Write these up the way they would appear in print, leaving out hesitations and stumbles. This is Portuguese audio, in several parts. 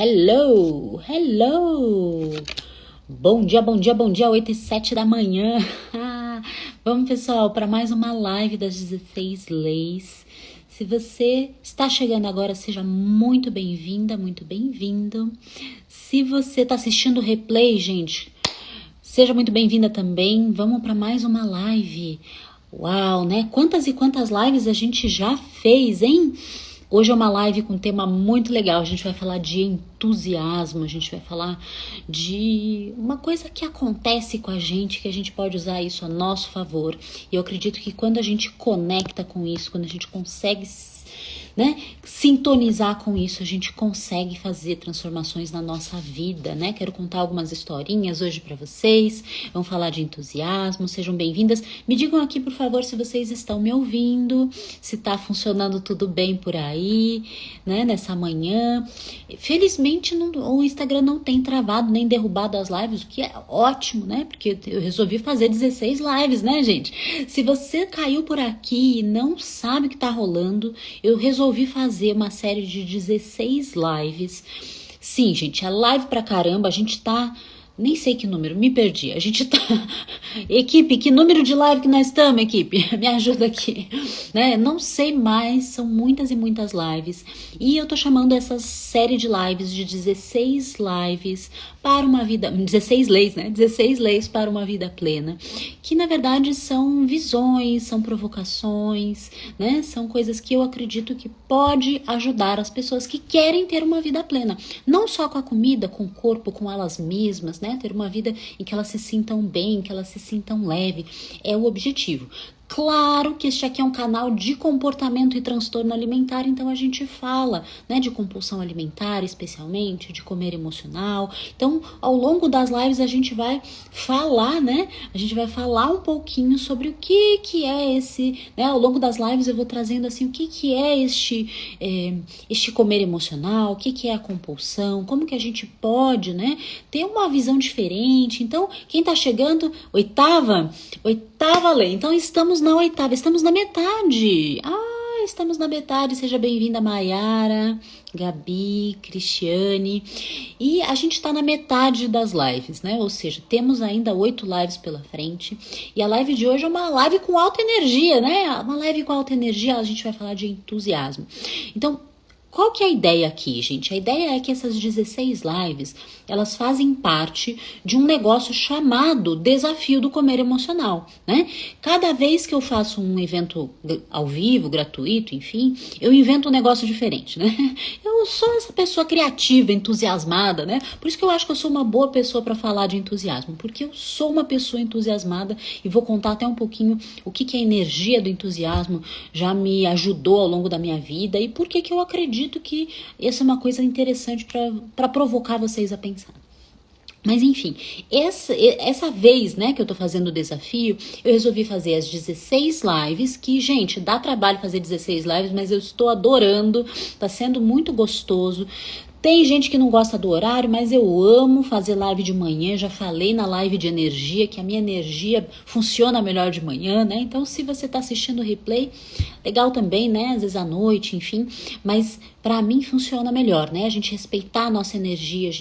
Hello, hello! Bom dia, 8h07 da manhã. Vamos, pessoal, para mais uma live das 16 leis. Se você está chegando agora, seja muito bem-vinda, muito bem-vindo. Se você está assistindo o replay, gente, seja muito bem-vinda também. Vamos para mais uma live. Uau, né? Quantas e quantas lives a gente já fez, hein? Hoje é uma live com um tema muito legal. A gente vai falar de entusiasmo, a gente vai falar de uma coisa que acontece com a gente, que a gente pode usar isso a nosso favor. E eu acredito que quando a gente conecta com isso, quando a gente consegue, né, sintonizar com isso, a gente consegue fazer transformações na nossa vida, né? Quero contar algumas historinhas hoje para vocês. Vamos falar de entusiasmo. Sejam bem-vindas. Me digam aqui, por favor, se vocês estão me ouvindo, se tá funcionando tudo bem por aí, né? Nessa manhã. Felizmente, o Instagram não tem travado nem derrubado as lives, o que é ótimo, né? Porque eu resolvi fazer 16 lives, né, gente? Se você caiu por aqui e não sabe o que tá rolando, eu resolvi fazer uma série de 16 lives. Sim, gente, é live pra caramba. A gente tá... Nem sei que número, me perdi. A gente tá... Equipe, que número de live que nós estamos, equipe? Me ajuda aqui. Né? Não sei mais, são muitas e muitas lives. E eu tô chamando essa série de lives de 16 lives para uma vida... 16 leis, né? 16 leis para uma vida plena. Que, na verdade, são visões, são provocações, né? São coisas que eu acredito que pode ajudar as pessoas que querem ter uma vida plena. Não só com a comida, com o corpo, com elas mesmas, né? Ter uma vida em que elas se sintam bem, que elas se sintam leve. É o objetivo. Claro que este aqui é um canal de comportamento e transtorno alimentar, então a gente fala, né, de compulsão alimentar, especialmente, de comer emocional. Então, ao longo das lives a gente vai falar, né, a gente vai falar um pouquinho sobre o que é esse, né, ao longo das lives eu vou trazendo assim, o que é este comer emocional, o que é a compulsão, como que a gente pode, né, ter uma visão diferente. Então, quem tá chegando, oitava lei, então estamos na oitava, estamos na metade. Estamos na metade. Seja bem-vinda, Maiara, Gabi, Cristiane. E a gente tá na metade das lives, né? Ou seja, temos ainda 8 lives pela frente. E a live de hoje é uma live com alta energia, né? Uma live com alta energia, a gente vai falar de entusiasmo. Então, qual que é a ideia aqui, gente? A ideia é que essas 16 lives, elas fazem parte de um negócio chamado Desafio do Comer Emocional, né? Cada vez que eu faço um evento ao vivo, gratuito, enfim, eu invento um negócio diferente, né? Eu sou essa pessoa criativa, entusiasmada, né? Por isso que eu acho que eu sou uma boa pessoa para falar de entusiasmo, porque eu sou uma pessoa entusiasmada e vou contar até um pouquinho o que a energia do entusiasmo já me ajudou ao longo da minha vida e por que eu acredito que essa é uma coisa interessante para provocar vocês a pensar. Mas enfim, essa vez, né, que eu tô fazendo o desafio, eu resolvi fazer as 16 lives, que, gente, dá trabalho fazer 16 lives, mas eu estou adorando, tá sendo muito gostoso. Tem gente que não gosta do horário, mas eu amo fazer live de manhã. Já falei na live de energia que a minha energia funciona melhor de manhã, né? Então, se você tá assistindo o replay, legal também, né? Às vezes à noite, enfim. Mas para mim funciona melhor, né? A gente respeitar a nossa energia, a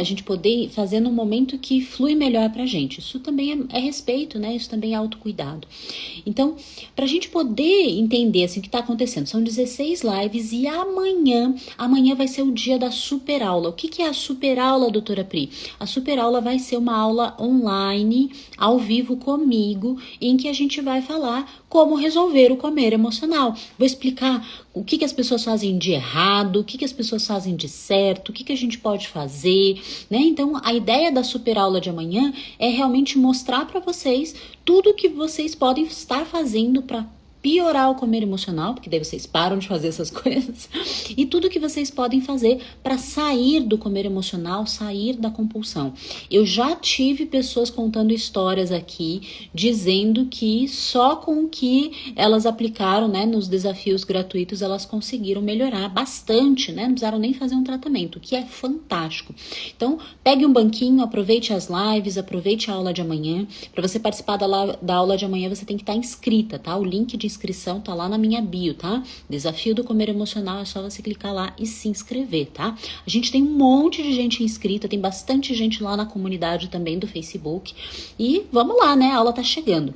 gente poder fazer no momento que flui melhor pra gente. Isso também é respeito, né? Isso também é autocuidado. Então, pra gente poder entender assim o que tá acontecendo, são 16 lives e amanhã vai ser o dia da super aula. O que é a super aula, doutora Pri? A super aula vai ser uma aula online, ao vivo comigo, em que a gente vai falar como resolver o comer emocional. Vou explicar o que as pessoas fazem de errado, o que as pessoas fazem de certo, o que a gente pode fazer, né? Então, a ideia da super aula de amanhã é realmente mostrar para vocês tudo que vocês podem estar fazendo para piorar o comer emocional, porque daí vocês param de fazer essas coisas, e tudo que vocês podem fazer para sair do comer emocional, sair da compulsão. Eu já tive pessoas contando histórias aqui, dizendo que só com o que elas aplicaram, né, nos desafios gratuitos, elas conseguiram melhorar bastante, né, não precisaram nem fazer um tratamento, o que é fantástico. Então, pegue um banquinho, aproveite as lives, aproveite a aula de amanhã. Para você participar da aula de amanhã, você tem que estar inscrita, tá? O link de inscrição tá lá na minha bio, tá? Desafio do Comer Emocional, é só você clicar lá e se inscrever, tá? A gente tem um monte de gente inscrita, tem bastante gente lá na comunidade também do Facebook. E vamos lá, né? A aula tá chegando.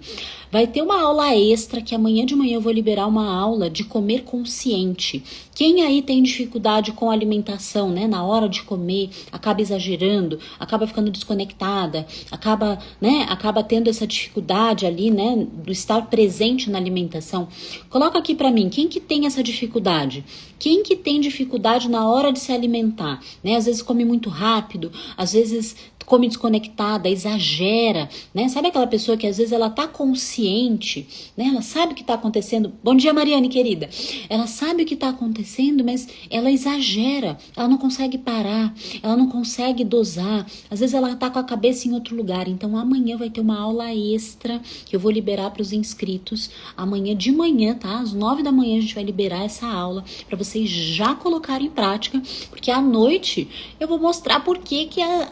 Vai ter uma aula extra que amanhã de manhã eu vou liberar uma aula de comer consciente. Quem aí tem dificuldade com a alimentação, né? Na hora de comer, acaba exagerando, acaba ficando desconectada, acaba tendo essa dificuldade ali, né? Do estar presente na alimentação. Coloca aqui pra mim, quem que tem essa dificuldade? Quem que tem dificuldade na hora de se alimentar, né? Às vezes come muito rápido, às vezes come desconectada, exagera, né? Sabe aquela pessoa que às vezes ela tá consciente, né? Ela sabe o que tá acontecendo. Bom dia, Mariane, querida. Ela sabe o que tá acontecendo, mas ela exagera. Ela não consegue parar, ela não consegue dosar. Às vezes ela tá com a cabeça em outro lugar. Então amanhã vai ter uma aula extra que eu vou liberar para os inscritos. Amanhã de manhã, tá? Às 9 da manhã a gente vai liberar essa aula para vocês já colocarem em prática, porque à noite eu vou mostrar por que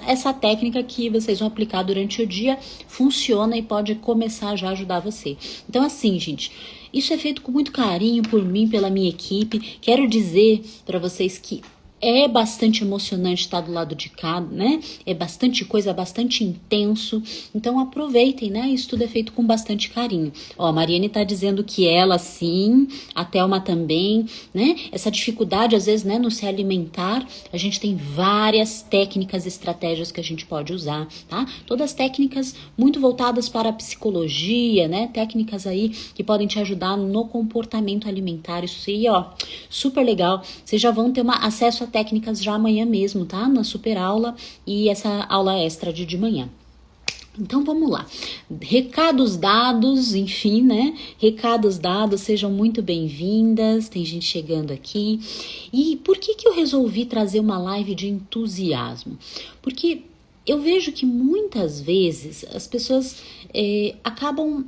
essa técnica que vocês vão aplicar durante o dia funciona e pode começar já a ajudar você. Então assim, gente, isso é feito com muito carinho por mim, pela minha equipe. Quero dizer para vocês que é bastante emocionante estar do lado de cá, né? É bastante coisa, bastante intenso. Então aproveitem, né? Isso tudo é feito com bastante carinho. Ó, a Mariane tá dizendo que ela sim, a Thelma também, né? Essa dificuldade, às vezes, né, no se alimentar, a gente tem várias técnicas, estratégias que a gente pode usar, tá? Todas técnicas muito voltadas para a psicologia, né? Técnicas aí que podem te ajudar no comportamento alimentar. Isso aí, ó, super legal. Vocês já vão ter acesso a técnicas já amanhã mesmo, tá? Na super aula e essa aula extra de manhã. Então vamos lá, recados dados, enfim, né? Recados dados, sejam muito bem-vindas, tem gente chegando aqui. E por que eu resolvi trazer uma live de entusiasmo? Porque eu vejo que muitas vezes as pessoas acabam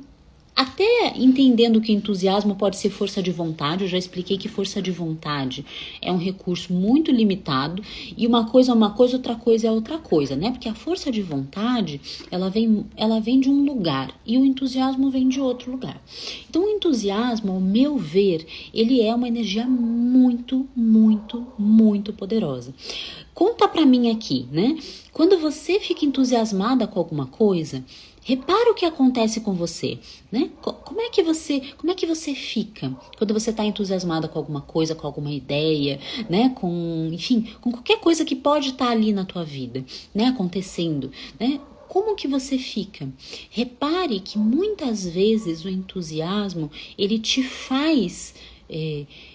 até entendendo que entusiasmo pode ser força de vontade. Eu já expliquei que força de vontade é um recurso muito limitado e uma coisa é uma coisa, outra coisa é outra coisa, né? Porque a força de vontade, ela vem de um lugar e o entusiasmo vem de outro lugar. Então o entusiasmo, ao meu ver, ele é uma energia muito, muito, muito poderosa. Conta pra mim aqui, né? Quando você fica entusiasmada com alguma coisa, repara o que acontece com você, né? Como é que você fica quando você está entusiasmada com alguma coisa, com alguma ideia, né? Enfim, com qualquer coisa que pode estar ali na tua vida, né? Acontecendo, né? Como que você fica? Repare que muitas vezes o entusiasmo, ele te faz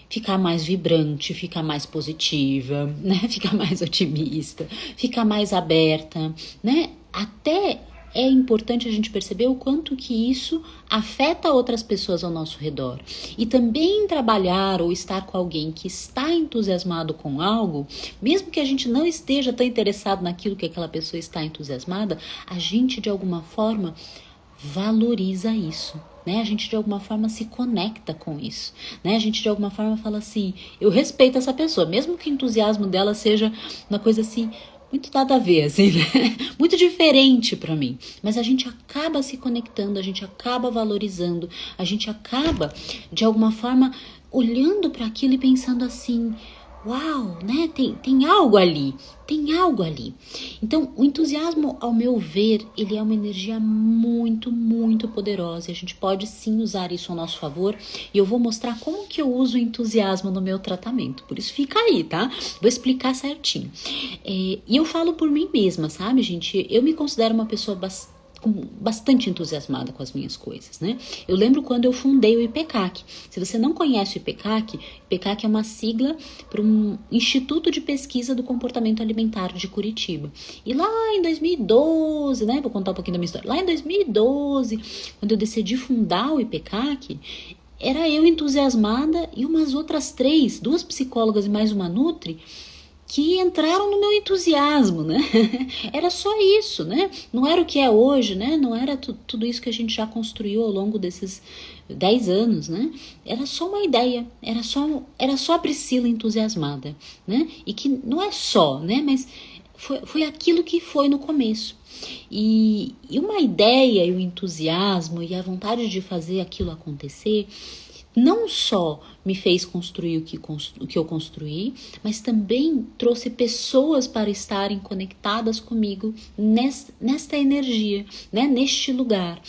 ficar mais vibrante, ficar mais positiva, né? Ficar mais otimista, ficar mais aberta, né? Até é importante a gente perceber o quanto que isso afeta outras pessoas ao nosso redor. E também trabalhar ou estar com alguém que está entusiasmado com algo, mesmo que a gente não esteja tão interessado naquilo que aquela pessoa está entusiasmada, a gente de alguma forma valoriza isso, né? A gente de alguma forma se conecta com isso, né? A gente de alguma forma fala assim, eu respeito essa pessoa, mesmo que o entusiasmo dela seja uma coisa assim, muito nada a ver, assim, né? Muito diferente para mim. Mas a gente acaba se conectando, a gente acaba valorizando, a gente acaba, de alguma forma, olhando para aquilo e pensando assim, uau, né? Tem algo ali, tem algo ali. Então, o entusiasmo, ao meu ver, ele é uma energia muito, muito poderosa. A gente pode sim usar isso ao nosso favor. E eu vou mostrar como que eu uso o entusiasmo no meu tratamento. Por isso, fica aí, tá? Vou explicar certinho. E eu falo por mim mesma, sabe, gente? Eu me considero uma pessoa bastante entusiasmada com as minhas coisas, né? Eu lembro quando eu fundei o IPCAC. Se você não conhece o IPCAC, IPCAC é uma sigla para um Instituto de Pesquisa do Comportamento Alimentar de Curitiba. E lá em 2012, né? Vou contar um pouquinho da minha história. Lá em 2012, quando eu decidi fundar o IPCAC, era eu entusiasmada e umas outras duas psicólogas e mais uma nutri, que entraram no meu entusiasmo, né? Era só isso, né? Não era o que é hoje, né? Não era tudo isso que a gente já construiu ao longo desses 10 anos, né? Era só uma ideia, era só a Priscila entusiasmada, né? E que não é só, né? Mas foi aquilo que foi no começo. E uma ideia e o entusiasmo e a vontade de fazer aquilo acontecer não só me fez construir o que eu construí, mas também trouxe pessoas para estarem conectadas comigo nesta energia, né? Neste lugar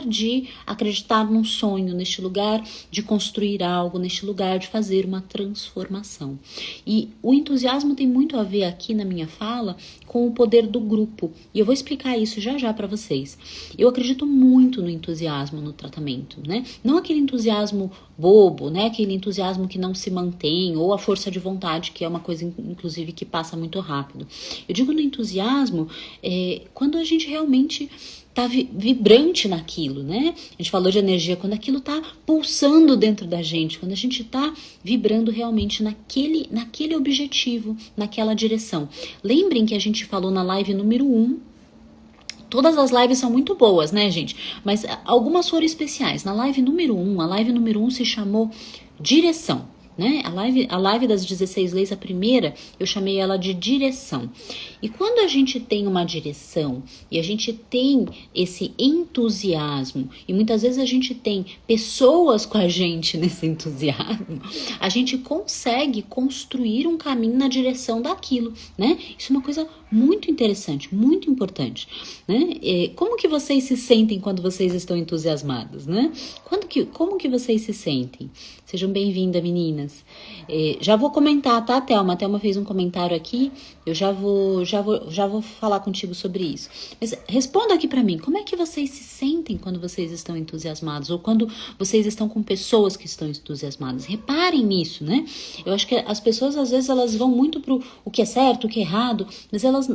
de acreditar num sonho, neste lugar de construir algo, neste lugar de fazer uma transformação. E o entusiasmo tem muito a ver aqui na minha fala com o poder do grupo, e eu vou explicar isso já para vocês. Eu acredito muito no entusiasmo no tratamento, né? Não aquele entusiasmo bobo, né? Aquele entusiasmo que não se mantém, ou a força de vontade, que é uma coisa, inclusive, que passa muito rápido. Eu digo no entusiasmo quando a gente realmente tá vibrante naquilo, né? A gente falou de energia, quando aquilo tá pulsando dentro da gente, quando a gente tá vibrando realmente naquele objetivo, naquela direção. Lembrem que a gente falou na live número 1, todas as lives são muito boas, né, gente? Mas algumas foram especiais. Na live número 1, a live número 1 se chamou Direção, né? A live das 16 leis, a primeira, eu chamei ela de direção. E quando a gente tem uma direção e a gente tem esse entusiasmo, e muitas vezes a gente tem pessoas com a gente nesse entusiasmo, a gente consegue construir um caminho na direção daquilo, né? Isso é uma coisa muito interessante, muito importante, né? Como que vocês se sentem quando vocês estão entusiasmadas, né? Como que vocês se sentem? Sejam bem-vindas, meninas. Já vou comentar, tá, Thelma? A Thelma fez um comentário aqui, eu já vou falar contigo sobre isso. Mas responda aqui pra mim, como é que vocês se sentem quando vocês estão entusiasmados? Ou quando vocês estão com pessoas que estão entusiasmadas? Reparem nisso, né? Eu acho que as pessoas, às vezes, elas vão muito pro o que é certo, o que é errado, mas elas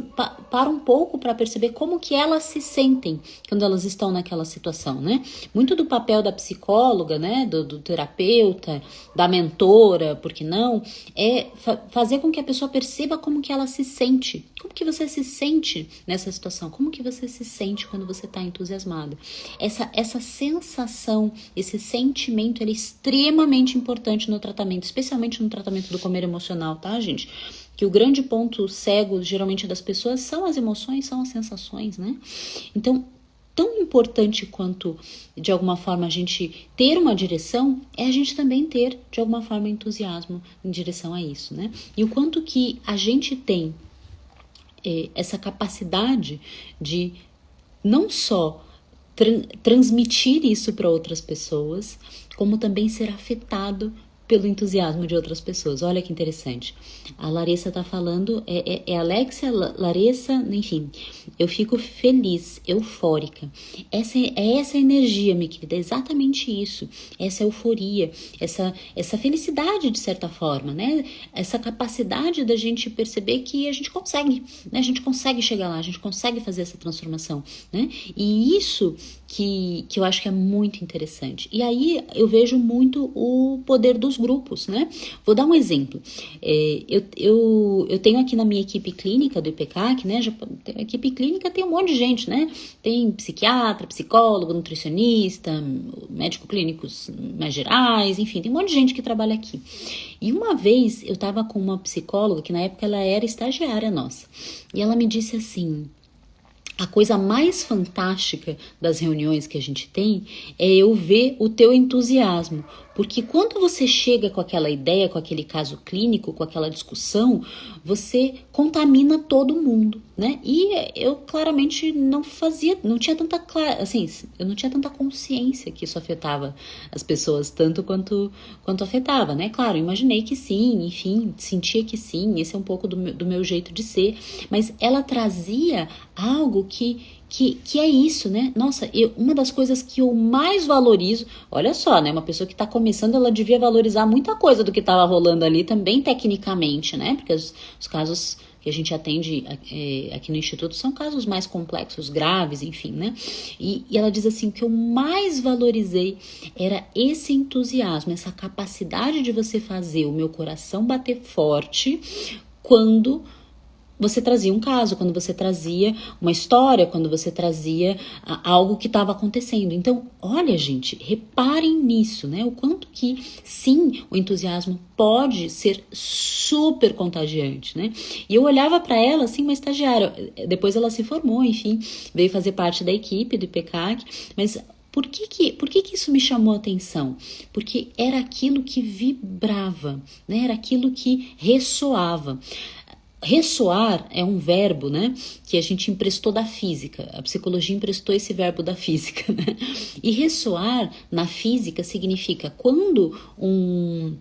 param um pouco para perceber como que elas se sentem quando elas estão naquela situação, né? Muito do papel da psicóloga, né? Do terapeuta, da mentora, por que não? É fazer com que a pessoa perceba como que ela se sente. Como que você se sente nessa situação? Como que você se sente quando você está entusiasmado? Essa sensação, esse sentimento, ele é extremamente importante no tratamento, especialmente no tratamento do comer emocional, tá, gente? Que o grande ponto cego, geralmente, das pessoas são as emoções, são as sensações, né? Então, tão importante quanto, de alguma forma, a gente ter uma direção, é a gente também ter, de alguma forma, entusiasmo em direção a isso, né? E o quanto que a gente tem essa capacidade de não só transmitir isso para outras pessoas, como também ser afetado pelo entusiasmo de outras pessoas. Olha que interessante. A Larissa tá falando, Alexia, Larissa, enfim. Eu fico feliz, eufórica. Essa energia, minha querida, é exatamente isso. Essa euforia, essa felicidade, de certa forma, né? Essa capacidade da gente perceber que a gente consegue, né? A gente consegue chegar lá, a gente consegue fazer essa transformação, né? E isso que eu acho que é muito interessante. E aí eu vejo muito o poder dos grupos, né? Vou dar um exemplo. Eu tenho aqui na minha equipe clínica do IPCAC, né? A equipe clínica tem um monte de gente, né? Tem psiquiatra, psicólogo, nutricionista, médico clínicos mais gerais, enfim, tem um monte de gente que trabalha aqui. E uma vez eu tava com uma psicóloga, que na época ela era estagiária nossa, e ela me disse assim: a coisa mais fantástica das reuniões que a gente tem é eu ver o teu entusiasmo. Porque quando você chega com aquela ideia, com aquele caso clínico, com aquela discussão, você contamina todo mundo, né? E eu claramente não tinha tanta eu não tinha tanta consciência que isso afetava as pessoas tanto quanto afetava, né? Claro, imaginei que sim, enfim, sentia que sim, esse é um pouco do meu jeito de ser, mas ela trazia algo que é isso, né? Nossa, uma das coisas que eu mais valorizo, olha só, né? Uma pessoa que tá começando, ela devia valorizar muita coisa do que tava rolando ali também tecnicamente, né? Porque os casos que a gente atende aqui no Instituto são casos mais complexos, graves, enfim, né? E ela diz assim, o que eu mais valorizei era esse entusiasmo, essa capacidade de você fazer o meu coração bater forte quando você trazia um caso, quando você trazia uma história, quando você trazia algo que estava acontecendo. Então, olha, gente, reparem nisso, né? O quanto que, sim, o entusiasmo pode ser super contagiante, né? E eu olhava para ela, assim, uma estagiária. Depois ela se formou, enfim, veio fazer parte da equipe do IPCAC, mas Por que que isso me chamou a atenção? Porque era aquilo que vibrava, né? Era aquilo que ressoava. Ressoar é um verbo, né, que a gente emprestou da física. A psicologia emprestou esse verbo da física, né? E ressoar na física significa quando um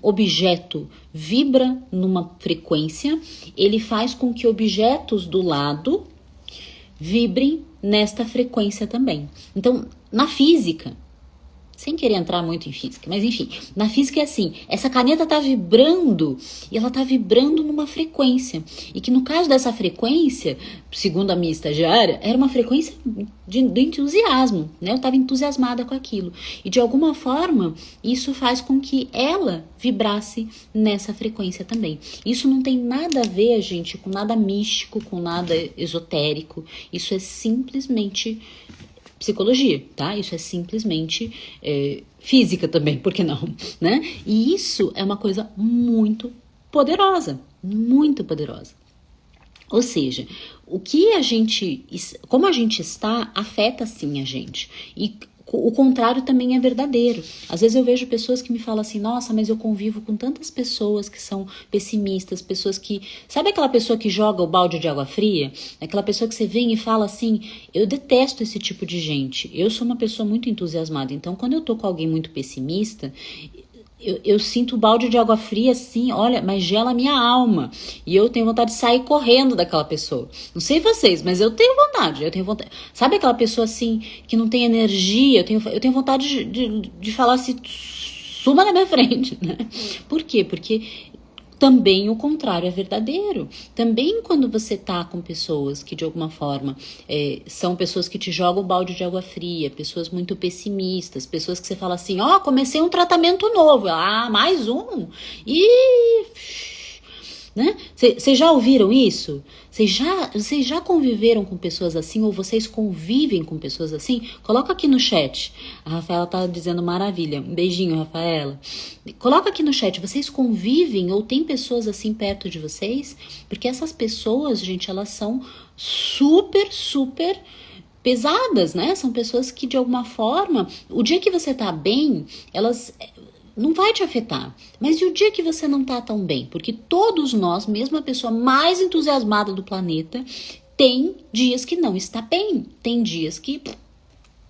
objeto vibra numa frequência, ele faz com que objetos do lado vibrem nesta frequência também. Então, na física, sem querer entrar muito em física, mas enfim, na física é assim, essa caneta tá vibrando e ela tá vibrando numa frequência, e que no caso dessa frequência, segundo a minha estagiária, era uma frequência do entusiasmo, né? Eu estava entusiasmada com aquilo, e de alguma forma isso faz com que ela vibrasse nessa frequência também. Isso não tem nada a ver, gente, com nada místico, com nada esotérico, isso é simplesmente psicologia, tá? Isso é simplesmente física também, por que não, né? E isso é uma coisa muito poderosa, muito poderosa. Ou seja, como a gente está, afeta sim a gente. E o contrário também é verdadeiro. Às vezes eu vejo pessoas que me falam assim, nossa, mas eu convivo com tantas pessoas que são pessimistas, pessoas que... Sabe aquela pessoa que joga o balde de água fria? Aquela pessoa que você vem e fala assim, eu detesto esse tipo de gente. Eu sou uma pessoa muito entusiasmada, então quando eu tô com alguém muito pessimista... Eu sinto o balde de água fria assim, olha, mas gela a minha alma. E eu tenho vontade de sair correndo daquela pessoa. Não sei vocês, mas eu tenho vontade. Sabe aquela pessoa assim, que não tem energia? Eu tenho vontade de falar assim, suma na minha frente, né? Por quê? Porque também o contrário é verdadeiro. Também quando você tá com pessoas que de alguma forma são pessoas que te jogam o balde de água fria, pessoas muito pessimistas, pessoas que você fala assim, ó, comecei um tratamento novo, mais um, e... né? Vocês já ouviram isso? Vocês já conviveram com pessoas assim, ou vocês convivem com pessoas assim? Coloca aqui no chat. A Rafaela tá dizendo maravilha. Um beijinho, Rafaela. Coloca aqui no chat. Vocês convivem ou tem pessoas assim perto de vocês? Porque essas pessoas, gente, elas são super, super pesadas, né? São pessoas que de alguma forma, o dia que você tá bem, elas... não vai te afetar. Mas e o dia que você não tá tão bem? Porque todos nós, mesmo a pessoa mais entusiasmada do planeta, tem dias que não está bem. Tem dias que...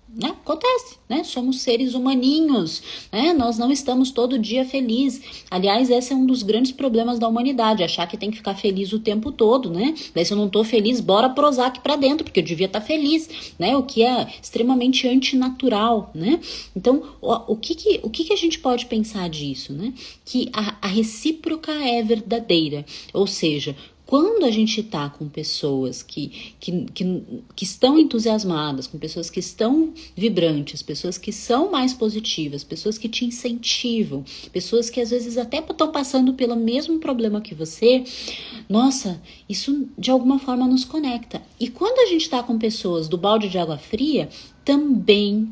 né? Acontece, né? Somos seres humaninhos, né? Nós não estamos todo dia felizes. Aliás, esse é um dos grandes problemas da humanidade, achar que tem que ficar feliz o tempo todo, né? Daí se eu não tô feliz, bora Prozac pra dentro, porque eu devia estar feliz, né? O que é extremamente antinatural, né? Então, o que a gente pode pensar disso, né? Que a recíproca é verdadeira, ou seja, quando a gente está com pessoas que estão entusiasmadas, com pessoas que estão vibrantes, pessoas que são mais positivas, pessoas que te incentivam, pessoas que às vezes até estão passando pelo mesmo problema que você, nossa, isso de alguma forma nos conecta. E quando a gente está com pessoas do balde de água fria, também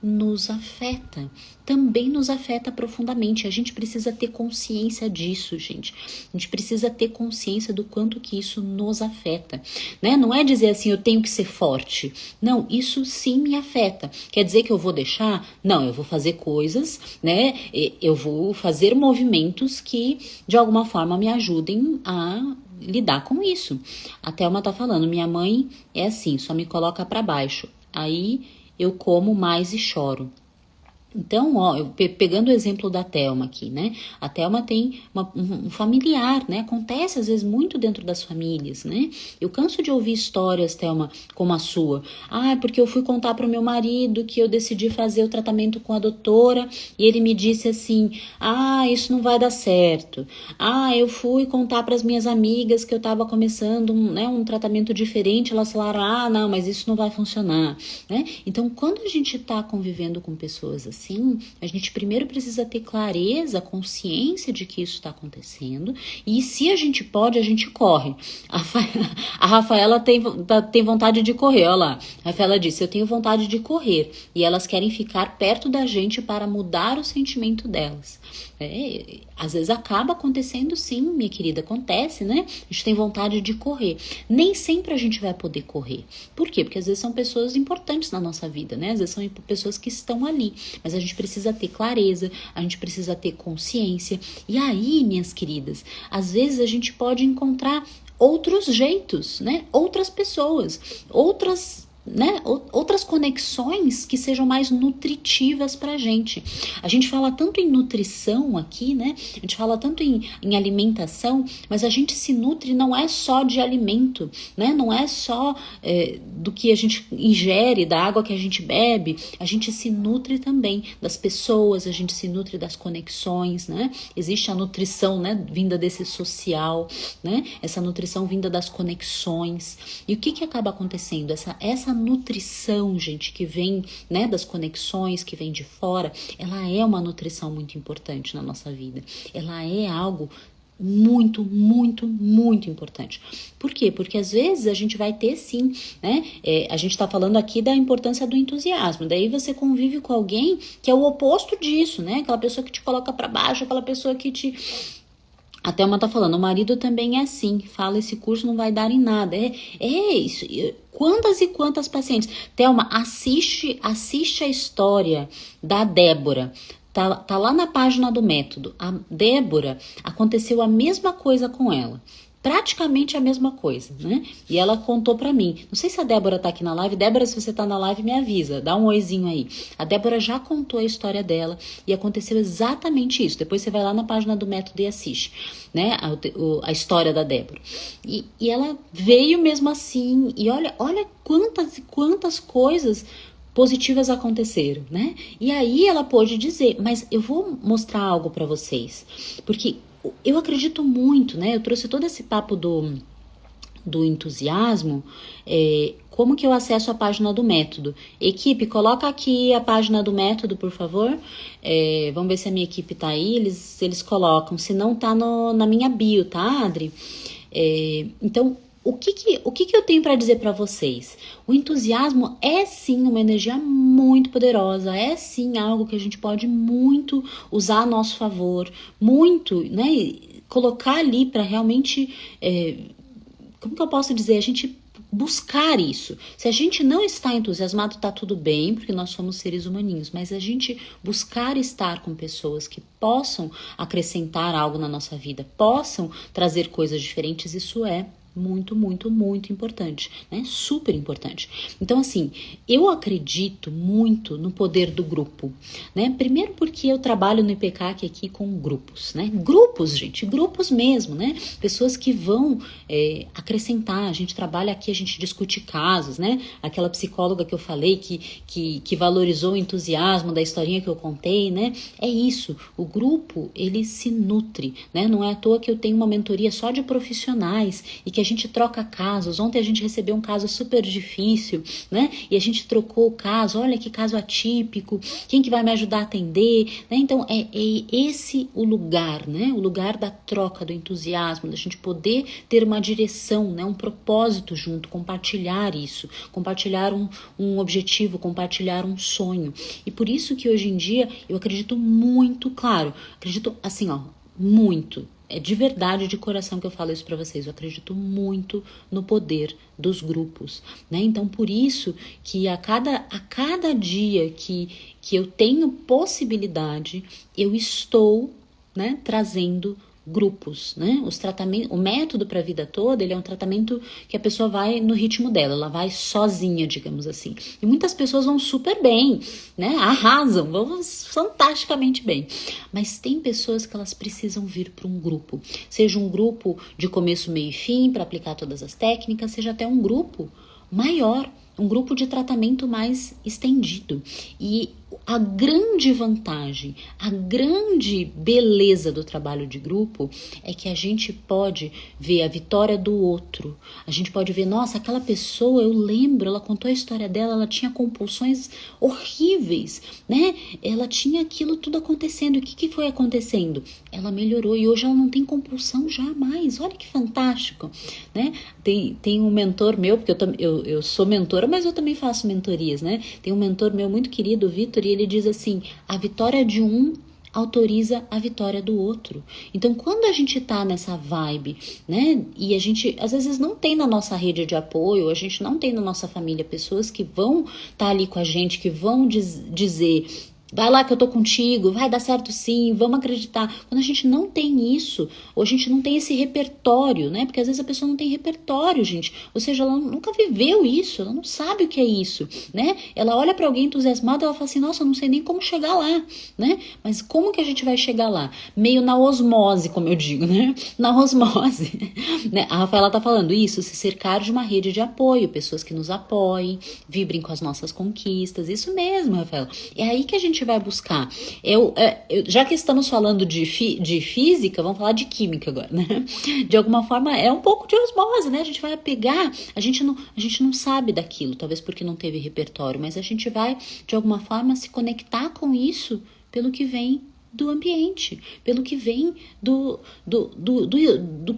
nos afeta. Também nos afeta profundamente. A gente precisa ter consciência disso, gente. A gente precisa ter consciência do quanto que isso nos afeta, né? Não é dizer assim, eu tenho que ser forte. Não, isso sim me afeta. Quer dizer que eu vou deixar? Não, eu vou fazer coisas, né? Eu vou fazer movimentos que, de alguma forma, me ajudem a lidar com isso. A Thelma tá falando, minha mãe é assim, só me coloca pra baixo. Aí eu como mais e choro. Então, ó, pegando o exemplo da Thelma aqui, né? A Thelma tem um familiar, né? Acontece às vezes muito dentro das famílias, né? Eu canso de ouvir histórias, Thelma, como a sua. Porque eu fui contar para o meu marido que eu decidi fazer o tratamento com a doutora e ele me disse assim, isso não vai dar certo. Eu fui contar para as minhas amigas que eu estava começando um tratamento diferente, elas falaram, não, mas isso não vai funcionar, né? Então, quando a gente está convivendo com pessoas assim, assim, a gente primeiro precisa ter clareza, consciência de que isso está acontecendo, e se a gente pode, a gente corre. A Rafaela tem vontade de correr, olha lá. A Rafaela disse, eu tenho vontade de correr, e elas querem ficar perto da gente para mudar o sentimento delas. Às vezes acaba acontecendo sim, minha querida, acontece, né? A gente tem vontade de correr. Nem sempre a gente vai poder correr. Por quê? Porque às vezes são pessoas importantes na nossa vida, né? Às vezes são pessoas que estão ali, mas a gente precisa ter clareza, a gente precisa ter consciência. E aí, minhas queridas, às vezes a gente pode encontrar outros jeitos, né? Outras pessoas, outras conexões que sejam mais nutritivas pra gente. A gente fala tanto em nutrição aqui, né? A gente fala tanto em alimentação, mas a gente se nutre não é só de alimento, né? Não é só do que a gente ingere, da água que a gente bebe. A gente se nutre também das pessoas, a gente se nutre das conexões, né? Existe a nutrição, né? Vinda desse social, né? Essa nutrição vinda das conexões. E o que acaba acontecendo? Essa nutrição, gente, que vem, né, das conexões, que vem de fora, ela é uma nutrição muito importante na nossa vida. Ela é algo muito, muito, muito importante. Por quê? Porque às vezes a gente vai ter sim, né? A gente tá falando aqui da importância do entusiasmo. Daí você convive com alguém que é o oposto disso, né? Aquela pessoa que te coloca para baixo, aquela pessoa que te... A Thelma tá falando, o marido também é assim, fala esse curso não vai dar em nada. É isso. Quantas e quantas pacientes? Thelma, assiste a história da Débora. Tá lá na página do método. A Débora, aconteceu a mesma coisa com ela. Praticamente a mesma coisa, né? E ela contou pra mim. Não sei se a Débora tá aqui na live. Débora, se você tá na live, me avisa. Dá um oizinho aí. A Débora já contou a história dela e aconteceu exatamente isso. Depois você vai lá na página do método e assiste, né? A história da Débora. E ela veio mesmo assim. E olha quantas e quantas coisas positivas aconteceram, né? E aí ela pôde dizer, mas eu vou mostrar algo pra vocês. Porque eu acredito muito, né? Eu trouxe todo esse papo do entusiasmo. Como que eu acesso a página do método? Equipe, coloca aqui a página do método, por favor. Vamos ver se a minha equipe tá aí. Eles colocam, se não tá na minha bio, tá, Adri? Então, o que eu tenho para dizer para vocês? O entusiasmo é sim uma energia muito poderosa, é sim algo que a gente pode muito usar a nosso favor, muito, né? Colocar ali para realmente, como que eu posso dizer? A gente buscar isso. Se a gente não está entusiasmado, tá tudo bem, porque nós somos seres humaninhos, mas a gente buscar estar com pessoas que possam acrescentar algo na nossa vida, possam trazer coisas diferentes, isso é muito, muito, muito importante, né? Super importante. Então, assim, eu acredito muito no poder do grupo, né? Primeiro porque eu trabalho no IPCAC aqui com grupos, né? Grupos, gente, grupos mesmo, né? Pessoas que vão acrescentar. A gente trabalha aqui, a gente discute casos, né? Aquela psicóloga que eu falei que valorizou o entusiasmo da historinha que eu contei, né? É isso. O grupo, ele se nutre, né? Não é à toa que eu tenho uma mentoria só de profissionais e que a gente troca casos. Ontem a gente recebeu um caso super difícil, né? E a gente trocou o caso. Olha que caso atípico. Quem que vai me ajudar a atender? Né? Então, é esse o lugar, né? O lugar da troca, do entusiasmo, da gente poder ter uma direção, né? Um propósito junto, compartilhar isso, compartilhar um objetivo, compartilhar um sonho. E por isso que hoje em dia eu acredito muito, claro, acredito assim, ó, muito. É de verdade, de coração que eu falo isso para vocês. Eu acredito muito no poder dos grupos, né? Então, por isso que a cada dia que eu tenho possibilidade, eu estou, né, trazendo grupos, né? O método para a vida toda, ele é um tratamento que a pessoa vai no ritmo dela, ela vai sozinha, digamos assim. E muitas pessoas vão super bem, né? Arrasam, vão fantasticamente bem. Mas tem pessoas que elas precisam vir para um grupo, seja um grupo de começo, meio e fim para aplicar todas as técnicas, seja até um grupo maior, um grupo de tratamento mais estendido. E a grande vantagem, a grande beleza do trabalho de grupo é que a gente pode ver a vitória do outro. A gente pode ver, nossa, aquela pessoa, eu lembro, ela contou a história dela, ela tinha compulsões horríveis, né? Ela tinha aquilo tudo acontecendo. O que foi acontecendo? Ela melhorou e hoje ela não tem compulsão jamais. Olha que fantástico, né? Tem um mentor meu, porque eu sou mentora, mas eu também faço mentorias, né? Tem um mentor meu muito querido, o Vitor, e ele diz assim, a vitória de um autoriza a vitória do outro. Então, quando a gente tá nessa vibe, né, e a gente às vezes não tem na nossa rede de apoio, a gente não tem na nossa família pessoas que vão estar ali com a gente, que vão dizer, vai lá que eu tô contigo, vai dar certo sim, vamos acreditar. Quando a gente não tem isso, ou a gente não tem esse repertório, né? Porque às vezes a pessoa não tem repertório, gente. Ou seja, ela nunca viveu isso, ela não sabe o que é isso, né? Ela olha para alguém entusiasmado, ela fala assim, nossa, eu não sei nem como chegar lá, né? Mas como que a gente vai chegar lá? Meio na osmose, como eu digo, né? Na osmose, né? A Rafaela tá falando isso, se cercar de uma rede de apoio, pessoas que nos apoiem, vibrem com as nossas conquistas, isso mesmo, Rafaela. É aí que a gente vai buscar. Já que estamos falando de física, vamos falar de química agora, né? De alguma forma é um pouco de osmose, né? A gente vai pegar, a gente não sabe daquilo, talvez porque não teve repertório, mas a gente vai de alguma forma se conectar com isso pelo que vem do ambiente, pelo que vem do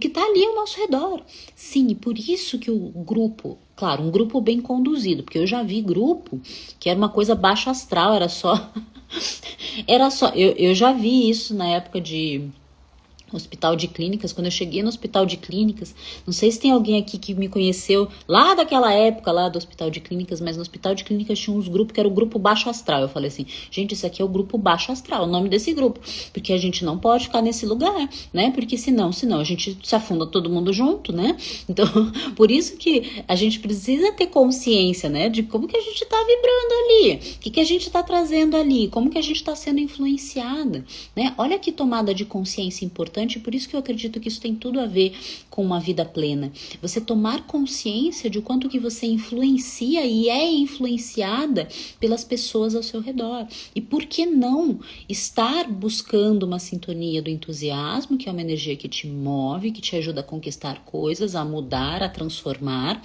que está ali ao nosso redor. Sim, e por isso que o grupo, claro, um grupo bem conduzido, porque eu já vi grupo que era uma coisa baixo astral, era só eu já vi isso na época de Hospital de Clínicas, quando eu cheguei no Hospital de Clínicas, não sei se tem alguém aqui que me conheceu lá daquela época lá do Hospital de Clínicas, mas no Hospital de Clínicas tinha uns grupos que era o grupo baixo astral. Eu falei assim, gente, isso aqui é o grupo baixo astral, o nome desse grupo, porque a gente não pode ficar nesse lugar, né? Porque senão a gente se afunda todo mundo junto, né? Então, por isso que a gente precisa ter consciência, né? De como que a gente tá vibrando ali, o que a gente tá trazendo ali, como que a gente tá sendo influenciada, né? Olha que tomada de consciência importante. Por isso que eu acredito que isso tem tudo a ver com uma vida plena. Você tomar consciência de quanto que você influencia e é influenciada pelas pessoas ao seu redor. E por que não estar buscando uma sintonia do entusiasmo, que é uma energia que te move, que te ajuda a conquistar coisas, a mudar, a transformar,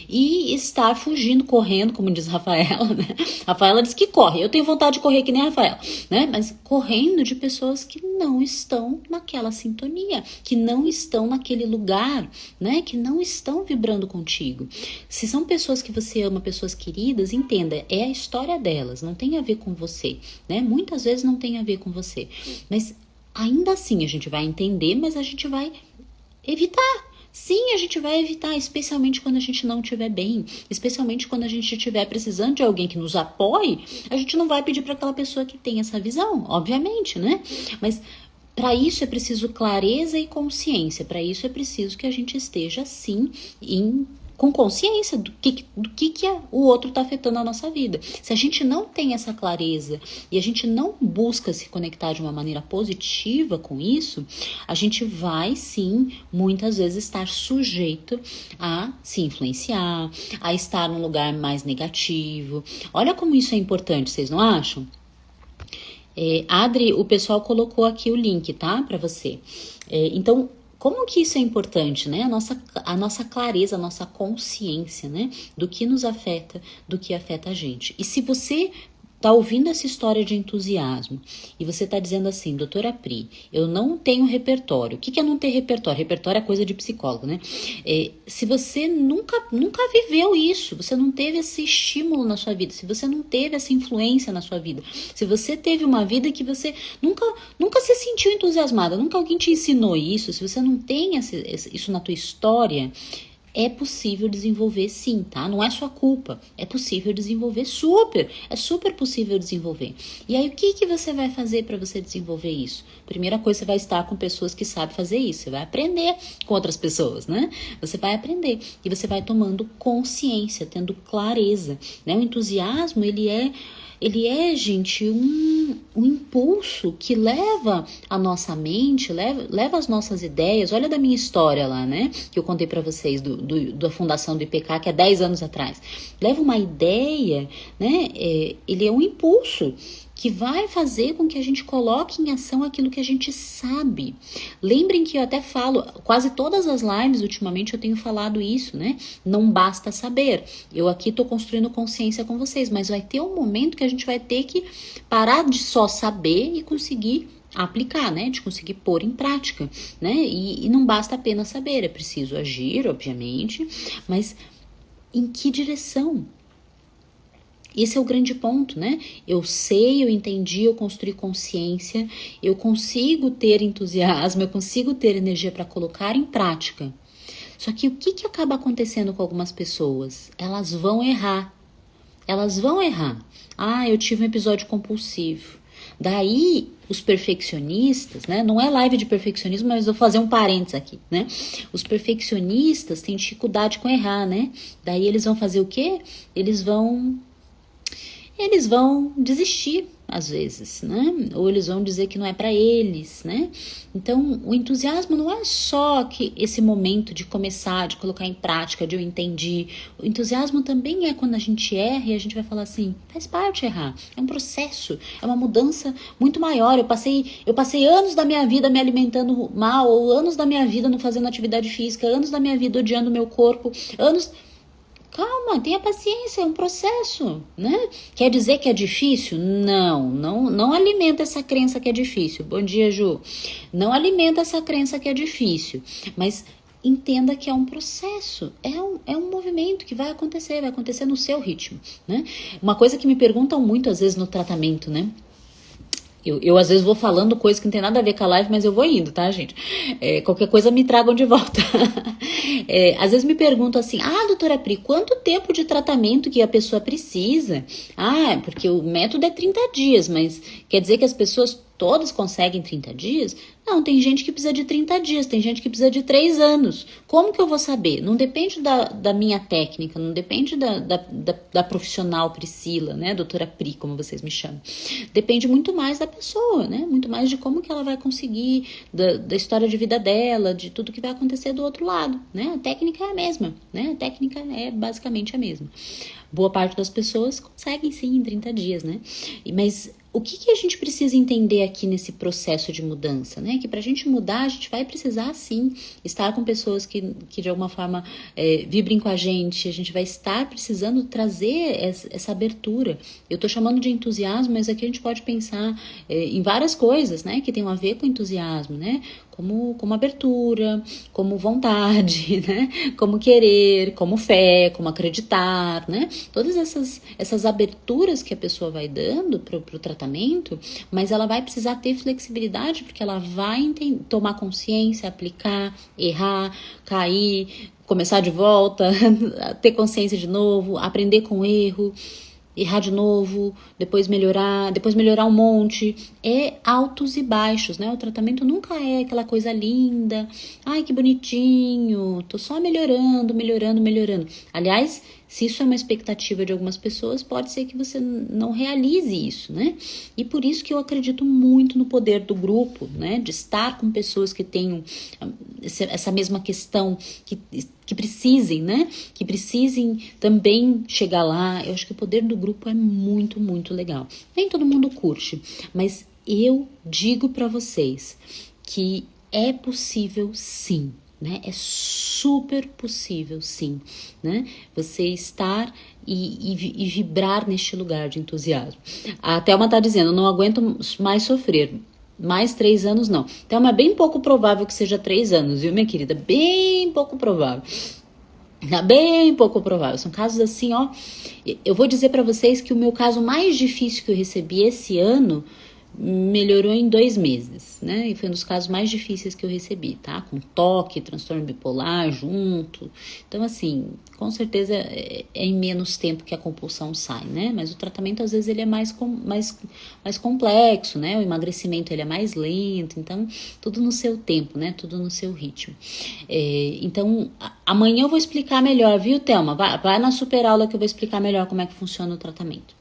e estar fugindo, correndo, como diz Rafaela, né? Rafaela diz que corre. Eu tenho vontade de correr que nem a Rafaela, né? Mas correndo de pessoas que não estão naquela sintonia, que não estão naquele lugar, né? Que não estão vibrando contigo. Se são pessoas que você ama, pessoas queridas, entenda, é a história delas, não tem a ver com você, né? Muitas vezes não tem a ver com você, mas ainda assim a gente vai entender, mas a gente vai evitar. Sim, a gente vai evitar, especialmente quando a gente não estiver bem, especialmente quando a gente estiver precisando de alguém que nos apoie, a gente não vai pedir para aquela pessoa que tem essa visão, obviamente, né? Mas para isso é preciso clareza e consciência. Para isso é preciso que a gente esteja, sim, com consciência do que o outro está afetando a nossa vida. Se a gente não tem essa clareza e a gente não busca se conectar de uma maneira positiva com isso, a gente vai, sim, muitas vezes estar sujeito a se influenciar, a estar num lugar mais negativo. Olha como isso é importante, vocês não acham? Adri, o pessoal colocou aqui o link, tá? Para você. Então, como que isso é importante, né? A nossa clareza, a nossa consciência, né? Do que nos afeta, do que afeta a gente. E se você tá ouvindo essa história de entusiasmo e você tá dizendo assim, doutora Pri, eu não tenho repertório. O que é não ter repertório? Repertório é coisa de psicólogo, né? Se você nunca viveu isso, você não teve esse estímulo na sua vida, se você não teve essa influência na sua vida, se você teve uma vida que você nunca se sentiu entusiasmada, nunca alguém te ensinou isso, se você não tem isso na tua história, é possível desenvolver sim, tá? Não é sua culpa, é possível desenvolver é super possível desenvolver. E aí o que você vai fazer para você desenvolver isso? Primeira coisa, você vai estar com pessoas que sabem fazer isso, você vai aprender com outras pessoas, né? Você vai aprender e você vai tomando consciência, tendo clareza, né? O entusiasmo, ele é ele é, gente, um impulso que leva a nossa mente, leva as nossas ideias. Olha da minha história lá, né? Que eu contei pra vocês da fundação do IPK, que é 10 anos atrás. Leva uma ideia, né? Ele é um impulso que vai fazer com que a gente coloque em ação aquilo que a gente sabe. Lembrem que eu até falo, quase todas as lives ultimamente eu tenho falado isso, né? Não basta saber. Eu aqui tô construindo consciência com vocês, mas vai ter um momento que a gente vai ter que parar de só saber e conseguir aplicar, né? De conseguir pôr em prática, né? E não basta apenas saber, é preciso agir, obviamente, mas em que direção? Esse é o grande ponto, né? Eu sei, eu entendi, eu construí consciência, eu consigo ter entusiasmo, eu consigo ter energia para colocar em prática. Só que o que acaba acontecendo com algumas pessoas? Elas vão errar. Elas vão errar. Ah, eu tive um episódio compulsivo. Daí, os perfeccionistas, né? Não é live de perfeccionismo, mas vou fazer um parênteses aqui, né? Os perfeccionistas têm dificuldade com errar, né? Daí eles vão fazer o quê? Eles vão desistir às vezes, né? Ou eles vão dizer que não é para eles, né? Então, o entusiasmo não é só que esse momento de começar, de colocar em prática, de eu entendi. O entusiasmo também é quando a gente erra e a gente vai falar assim, faz parte errar. É um processo, é uma mudança muito maior. Eu passei anos da minha vida me alimentando mal, ou anos da minha vida não fazendo atividade física, anos da minha vida odiando o meu corpo, anos... Calma, tenha paciência, é um processo, né? Quer dizer que é difícil? Não alimenta essa crença que é difícil. Bom dia, Ju. Não alimenta essa crença que é difícil, mas entenda que é um processo, é um movimento que vai acontecer no seu ritmo, né? Uma coisa que me perguntam muito às vezes no tratamento, né? Eu às vezes vou falando coisa que não tem nada a ver com a live, mas eu vou indo, tá, gente? Qualquer coisa me tragam de volta. Às vezes me perguntam assim, doutora Pri, quanto tempo de tratamento que a pessoa precisa? Porque o método é 30 dias, mas quer dizer que as pessoas todas conseguem 30 dias? Não, tem gente que precisa de 30 dias, tem gente que precisa de 3 anos. Como que eu vou saber? Não depende da minha técnica, não depende da profissional Priscila, né? Doutora Pri, como vocês me chamam. Depende muito mais da pessoa, né? Muito mais de como que ela vai conseguir, da história de vida dela, de tudo que vai acontecer do outro lado, né? A técnica é a mesma, né? A técnica é basicamente a mesma. Boa parte das pessoas conseguem sim em 30 dias, né? Mas o que a gente precisa entender aqui nesse processo de mudança, né? Que pra gente mudar, a gente vai precisar sim estar com pessoas que de alguma forma vibrem com a gente vai estar precisando trazer essa abertura. Eu tô chamando de entusiasmo, mas aqui a gente pode pensar em várias coisas, né? Que tem a ver com entusiasmo, né? Como abertura, como vontade, né? Como querer, como fé, como acreditar, né? Todas essas aberturas que a pessoa vai dando pro tratamento, mas ela vai precisar ter flexibilidade porque ela vai tomar consciência, aplicar, errar, cair, começar de volta, ter consciência de novo, aprender com o erro, errar de novo, depois melhorar um monte. É altos e baixos, né? O tratamento nunca é aquela coisa linda. Ai, que bonitinho, tô só melhorando. Aliás, se isso é uma expectativa de algumas pessoas, pode ser que você não realize isso, né? E por isso que eu acredito muito no poder do grupo, né? De estar com pessoas que tenham essa mesma questão, que precisem, né? Que precisem também chegar lá. Eu acho que o poder do grupo é muito, muito legal. Nem todo mundo curte, mas eu digo para vocês que é possível sim. Né? É super possível, sim, né? Você estar e vibrar neste lugar de entusiasmo. A Thelma tá dizendo, não aguento mais sofrer. Mais 3 anos não. Thelma, é bem pouco provável que seja 3 anos, viu, minha querida? Bem pouco provável. Bem pouco provável. São casos assim, ó. Eu vou dizer para vocês que o meu caso mais difícil que eu recebi esse ano melhorou em 2 meses, né? E foi um dos casos mais difíceis que eu recebi, tá? Com toque, transtorno bipolar junto. Então, assim, com certeza é em menos tempo que a compulsão sai, né? Mas o tratamento, às vezes, ele é mais complexo, né? O emagrecimento, ele é mais lento. Então, tudo no seu tempo, né? Tudo no seu ritmo. Então, amanhã eu vou explicar melhor, viu, Thelma? Vai na super aula que eu vou explicar melhor como é que funciona o tratamento.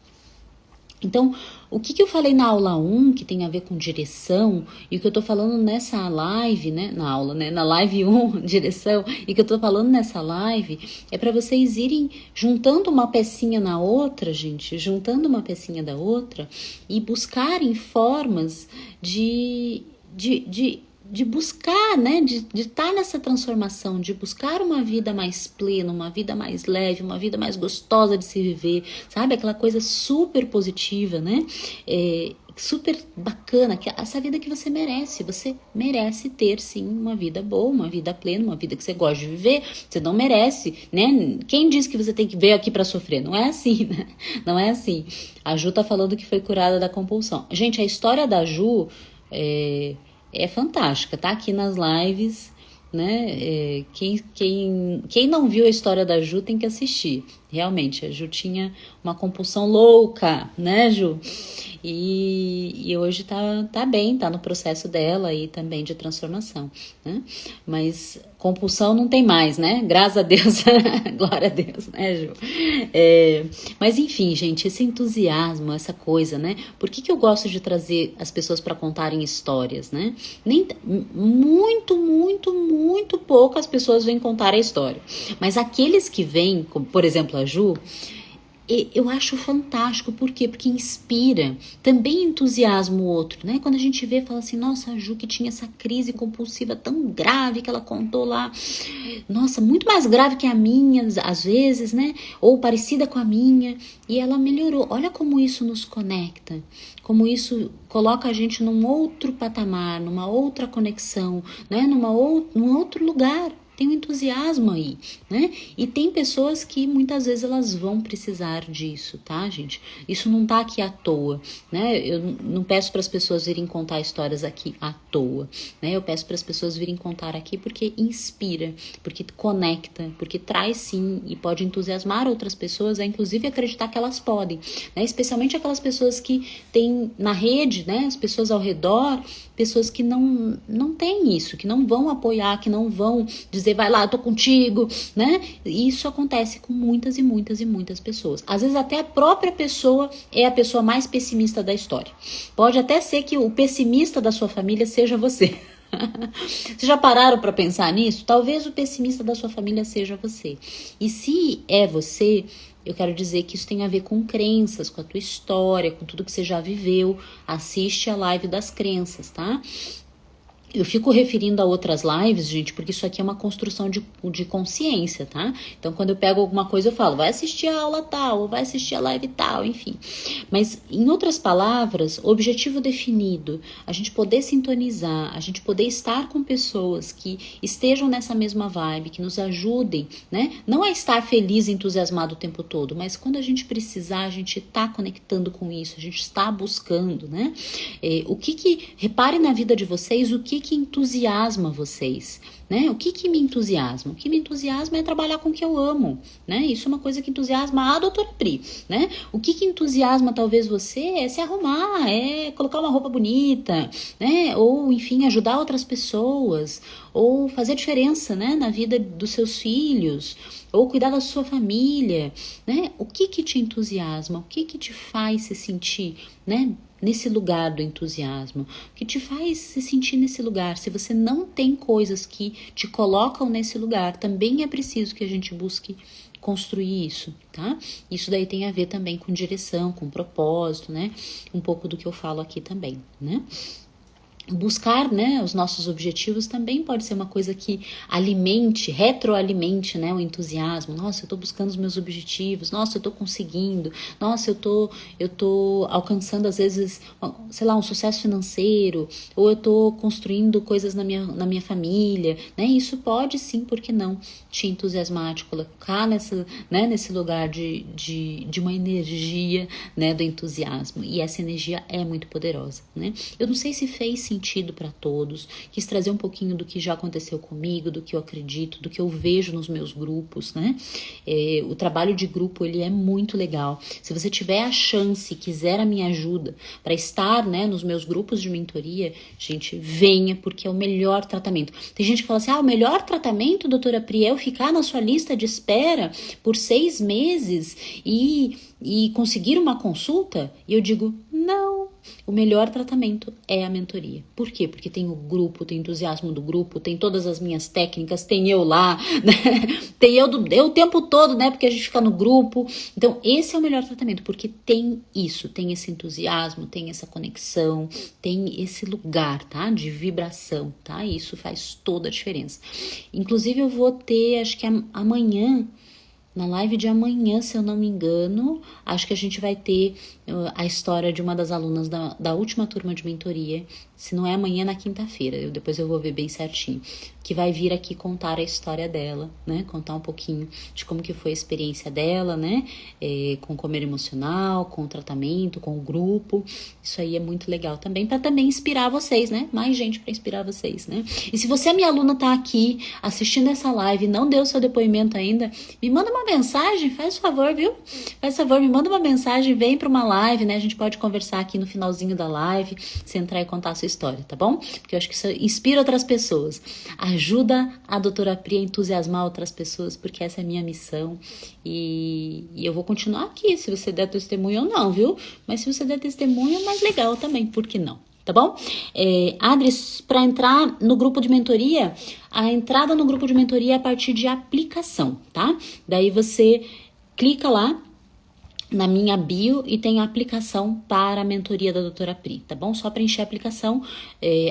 Então, o que eu falei na aula 1, que tem a ver com direção, e o que eu tô falando nessa live, né, na aula, né, na live 1, direção, e o que eu tô falando nessa live, é para vocês irem juntando uma pecinha na outra, gente, juntando uma pecinha da outra, e buscarem formas de buscar, né, de estar nessa transformação, de buscar uma vida mais plena, uma vida mais leve, uma vida mais gostosa de se viver, sabe? Aquela coisa super positiva, né? Super bacana, que essa vida que você merece ter sim uma vida boa, uma vida plena, uma vida que você gosta de viver. Você não merece, né? Quem disse que você tem que vir aqui para sofrer? Não é assim, né? Não é assim. A Ju tá falando que foi curada da compulsão. Gente, a história da Ju é fantástica, tá aqui nas lives, né? Quem não viu a história da Ju tem que assistir. Realmente, a Ju tinha uma compulsão louca, né, Ju? E hoje tá bem, tá no processo dela aí também de transformação, né? Mas compulsão não tem mais, né? Graças a Deus, glória a Deus, né, Ju? Mas enfim, gente, esse entusiasmo, essa coisa, né? Por que eu gosto de trazer as pessoas para contarem histórias, né? Muito poucas pessoas vêm contar a história. Mas aqueles que vêm, como, por exemplo, a Ju, eu acho fantástico. Por quê? Porque inspira, também entusiasma o outro, né? Quando a gente vê, fala assim, nossa, a Ju que tinha essa crise compulsiva tão grave que ela contou lá, nossa, muito mais grave que a minha, às vezes, né? Ou parecida com a minha, e ela melhorou. Olha como isso nos conecta, como isso coloca a gente num outro patamar, numa outra conexão, né? Num outro lugar. Tem um entusiasmo aí, né? E tem pessoas que muitas vezes elas vão precisar disso, tá, gente? Isso não tá aqui à toa, né? Eu não peço para as pessoas virem contar histórias aqui à toa, né? Eu peço para as pessoas virem contar aqui porque inspira, porque conecta, porque traz sim e pode entusiasmar outras pessoas a inclusive acreditar que elas podem, né? Especialmente aquelas pessoas que têm na rede, né? As pessoas ao redor, pessoas que não têm isso, que não vão apoiar, que não vão dizer vai lá, eu tô contigo, né? E isso acontece com muitas e muitas pessoas. Às vezes até a própria pessoa é a pessoa mais pessimista da história. Pode até ser que o pessimista da sua família seja você. Vocês já pararam para pensar nisso? Talvez o pessimista da sua família seja você. E se é você, eu quero dizer que isso tem a ver com crenças, com a tua história, com tudo que você já viveu. Assiste a live das crenças, tá? Eu fico referindo a outras lives, gente, porque isso aqui é uma construção de consciência, tá? Então, quando eu pego alguma coisa, eu falo, vai assistir a aula tal, ou vai assistir a live tal, enfim. Mas, em outras palavras, objetivo definido, a gente poder sintonizar, a gente poder estar com pessoas que estejam nessa mesma vibe, que nos ajudem, né? Não é estar feliz e entusiasmado o tempo todo, mas quando a gente precisar, a gente tá conectando com isso, a gente está buscando, né? Repare na vida de vocês, o que entusiasma vocês, né? O que me entusiasma? O que me entusiasma é trabalhar com o que eu amo, né? Isso é uma coisa que entusiasma a doutora Pri, né? O que entusiasma talvez você é se arrumar, é colocar uma roupa bonita, né? Ou, enfim, ajudar outras pessoas, ou fazer diferença, né? Na vida dos seus filhos, ou cuidar da sua família, né? O que te entusiasma? O que te faz se sentir, né? Nesse lugar do entusiasmo, que te faz se sentir nesse lugar. Se você não tem coisas que te colocam nesse lugar, também é preciso que a gente busque construir isso, tá? Isso daí tem a ver também com direção, com propósito, né? Um pouco do que eu falo aqui também, né? Buscar, né, os nossos objetivos também pode ser uma coisa que retroalimente, né, o entusiasmo. Nossa, eu tô buscando os meus objetivos, nossa, eu tô conseguindo, nossa, eu tô alcançando às vezes, sei lá, um sucesso financeiro, ou eu tô construindo coisas na minha família, né, isso pode sim, por que não, te entusiasmar, te colocar nesse lugar de uma energia, né, do entusiasmo, e essa energia é muito poderosa, né. Eu não sei se fez sentido sentido para todos, quis trazer um pouquinho do que já aconteceu comigo, do que eu acredito, do que eu vejo nos meus grupos, né? O trabalho de grupo, ele é muito legal. Se você tiver a chance, quiser a minha ajuda para estar, né, nos meus grupos de mentoria, gente, venha, porque é o melhor tratamento. Tem gente que fala assim, o melhor tratamento, doutora Pri, é eu ficar na sua lista de espera por 6 meses e conseguir uma consulta? E eu digo, não. O melhor tratamento é a mentoria. Por quê? Porque tem o grupo, tem o entusiasmo do grupo, tem todas as minhas técnicas, tem eu lá, né? Tem eu o tempo todo, né? Porque a gente fica no grupo. Então, esse é o melhor tratamento, porque tem isso, tem esse entusiasmo, tem essa conexão, tem esse lugar, tá? De vibração, tá? E isso faz toda a diferença. Inclusive, eu vou ter, acho que amanhã, na live de amanhã, se eu não me engano, acho que a gente vai ter a história de uma das alunas da última turma de mentoria. Se não é amanhã, na quinta-feira. Depois eu vou ver bem certinho. Que vai vir aqui contar a história dela, né? Contar um pouquinho de como que foi a experiência dela, né? Com o comer emocional, com o tratamento, com o grupo. Isso aí é muito legal também, para também inspirar vocês, né? Mais gente para inspirar vocês, né? E se você, minha aluna, tá aqui assistindo essa live e não deu seu depoimento ainda, me manda uma mensagem, faz favor, viu? Faz favor, me manda uma mensagem, vem para uma live, né? A gente pode conversar aqui no finalzinho da live, você entrar e contar a sua história, tá bom? Porque eu acho que isso inspira outras pessoas. Ajuda a doutora Pri a entusiasmar outras pessoas, porque essa é a minha missão. E eu vou continuar aqui, se você der testemunho ou não, viu? Mas se você der testemunho, é mais legal também, por que não? Tá bom? Adris, para entrar no grupo de mentoria, a entrada no grupo de mentoria é a partir de aplicação, tá? Daí você clica lá na minha bio e tem a aplicação para a mentoria da doutora Pri, tá bom? Só preencher a aplicação,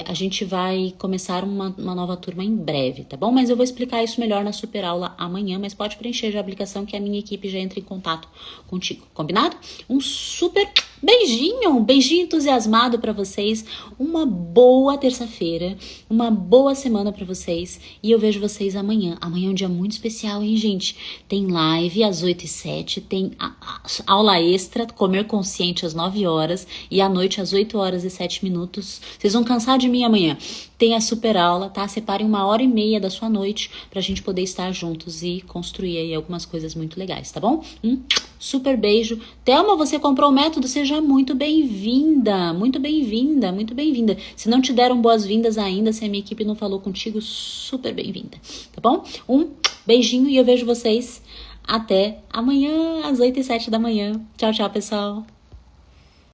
a gente vai começar uma nova turma em breve, tá bom? Mas eu vou explicar isso melhor na super aula amanhã, mas pode preencher já a aplicação que a minha equipe já entra em contato contigo, combinado? Um super beijinho, um beijinho entusiasmado para vocês, uma boa terça-feira, uma boa semana para vocês e eu vejo vocês amanhã. Amanhã é um dia muito especial, hein, gente? Tem live às 8h07, tem aula extra, comer consciente às 9 horas e à noite às 8h07. Vocês vão cansar de mim amanhã. Tem a super aula, tá? Separem 1h30 da sua noite pra gente poder estar juntos e construir aí algumas coisas muito legais, tá bom? Super beijo. Thelma, você comprou o método? Seja muito bem-vinda, muito bem-vinda, muito bem-vinda. Se não te deram boas-vindas ainda, se a minha equipe não falou contigo, super bem-vinda, tá bom? Um beijinho e eu vejo vocês até amanhã às 8h07. Tchau, tchau, pessoal.